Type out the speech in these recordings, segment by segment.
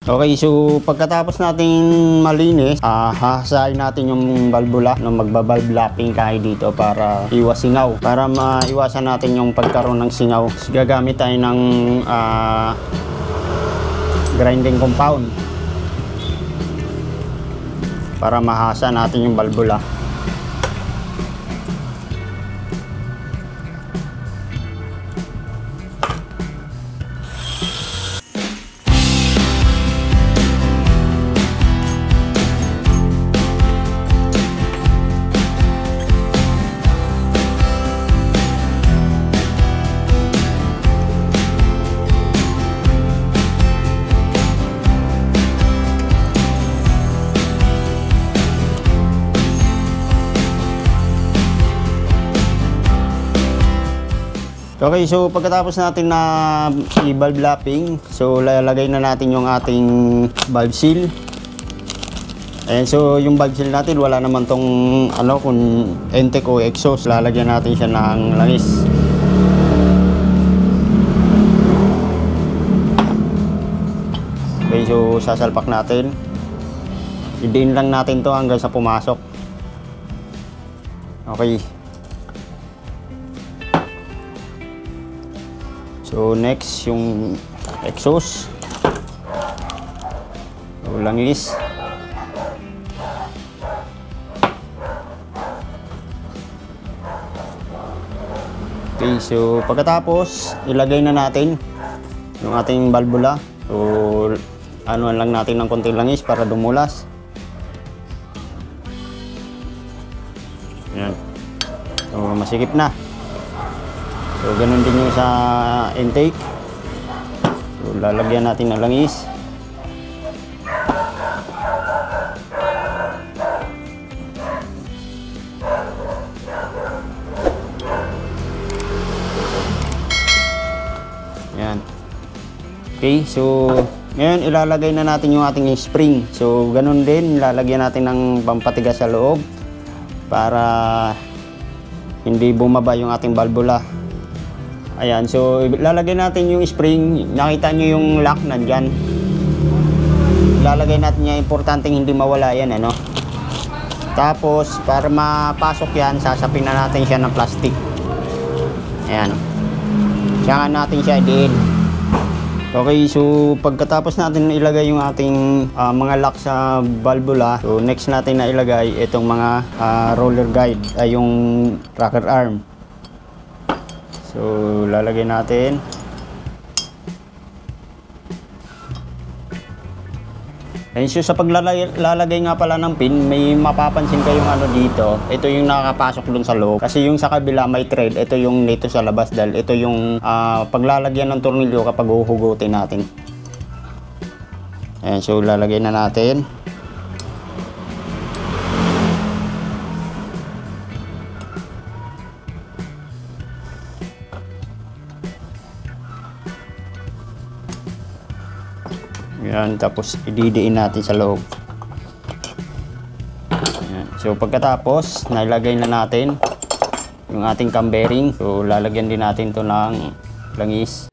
Okay, so pagkatapos natin malinis, hahasain natin yung valvula no, magbabalve lapping tayo dito para iwas singaw. Para maiwasan natin yung pagkaroon ng singaw, gagamit tayo ng grinding compound para mahasa natin yung valvula. Okay, so pagkatapos natin na i-valve lapping, so lalagay na natin yung ating valve seal. And so yung valve seal natin, wala naman tong kung intake o exhaust, lalagyan natin siya ng langis. Okay, so sasalpak natin. I-drain lang natin to hanggang sa pumasok. Okay. So next yung exhaust, so langis. Okay, so pagkatapos ilagay na natin yung ating valvula. So lang natin ng konting langis para dumulas. Yan. So masikip na. So ganun din yung sa intake. So lalagyan natin ng langis. Yan. Okay, so ngayon ilalagay na natin yung ating spring. So ganun din, lalagyan natin ng pampatigas sa loob para hindi bumaba yung ating valvula. Ayan, so lalagay natin yung spring. Nakita nyo yung lock nandyan. Lalagay natin yung importanteng hindi mawala yan, Tapos para mapasok yan, sasapin na natin siya ng plastic. Ayan. Saka natin siya din. Okay, so pagkatapos natin ilagay yung ating mga lock sa valvula, so next natin na ilagay itong mga roller guide, ay yung rocker arm. So lalagay natin. And so sa paglalagay nga pala ng pin, may mapapansin kayong dito. Ito yung nakakapasok dun sa loob. Kasi yung sa kabila may thread, ito yung dito sa labas dahil ito yung paglalagyan ng tornilyo kapag uhugutin natin. And so lalagay na natin. Yan, tapos ididiin natin sa loob. Yan. So pagkatapos, nailagay na natin yung ating cam bearing. So lalagyan din natin to ng langis.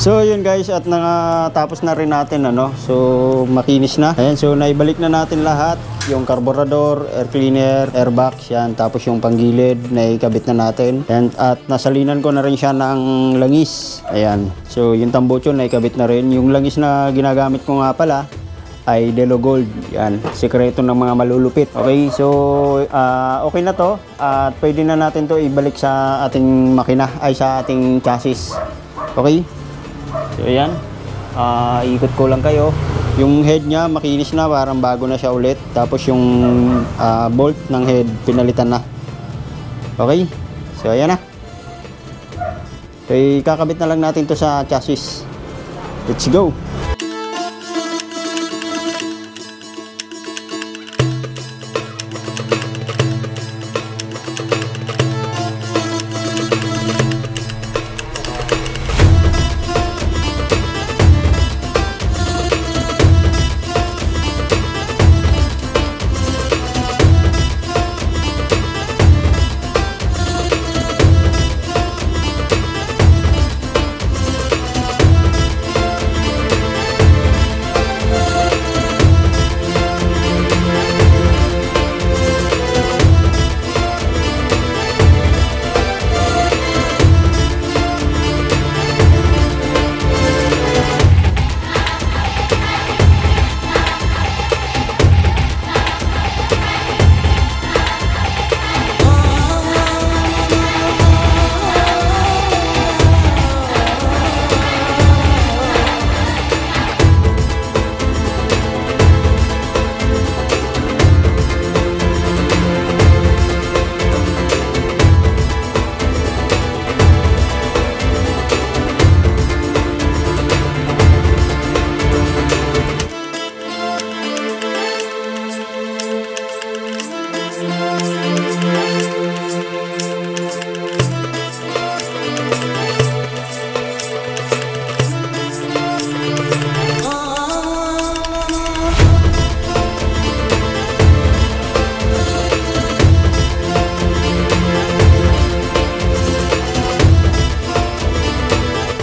So yun guys, at natapos na rin natin ano. So makinis na. Ayan, so naibalik na natin lahat. Yung carburetor, air cleaner, airbox, yan. Tapos yung panggilid, naikabit na natin. And, at nasalinan ko na rin siya ng langis. Ayan. So yung tambucho, naikabit na rin. Yung langis na ginagamit ko nga pala ay Delo Gold. Yan, sikreto ng mga malulupit. Okay, so okay na to. At pwede na natin to ibalik sa ating makina, ay sa ating chassis. Okay? So ayan, ikot ko lang kayo. Yung head nya makinis na, parang bago na siya ulit. Tapos yung bolt ng head pinalitan na. Okay, so ayan na. So kakabit na lang natin to sa chassis. Let's go.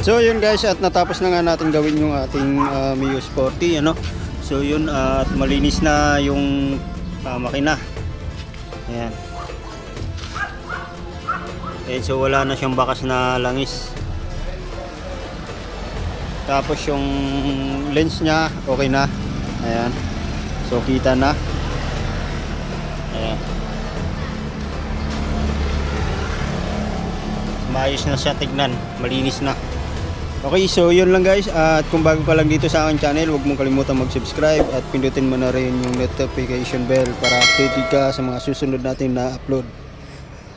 So yun guys, at natapos na nga natin gawin yung ating Mio Sporty ano. So yun, at malinis na yung makina. Ayan. So wala na siyang bakas na langis. Tapos yung lens nya okay na. Ayan. So kita na. Ayan. Maayos na siya tignan, malinis na. Okay, so yun lang guys. At kung bago ka lang dito sa aking channel, huwag mong kalimutan mag-subscribe at pindutin mo na rin yung notification bell para updated ka sa mga susunod natin na upload.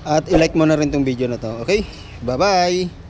At i-like mo na rin tong video na to. Okay, bye bye!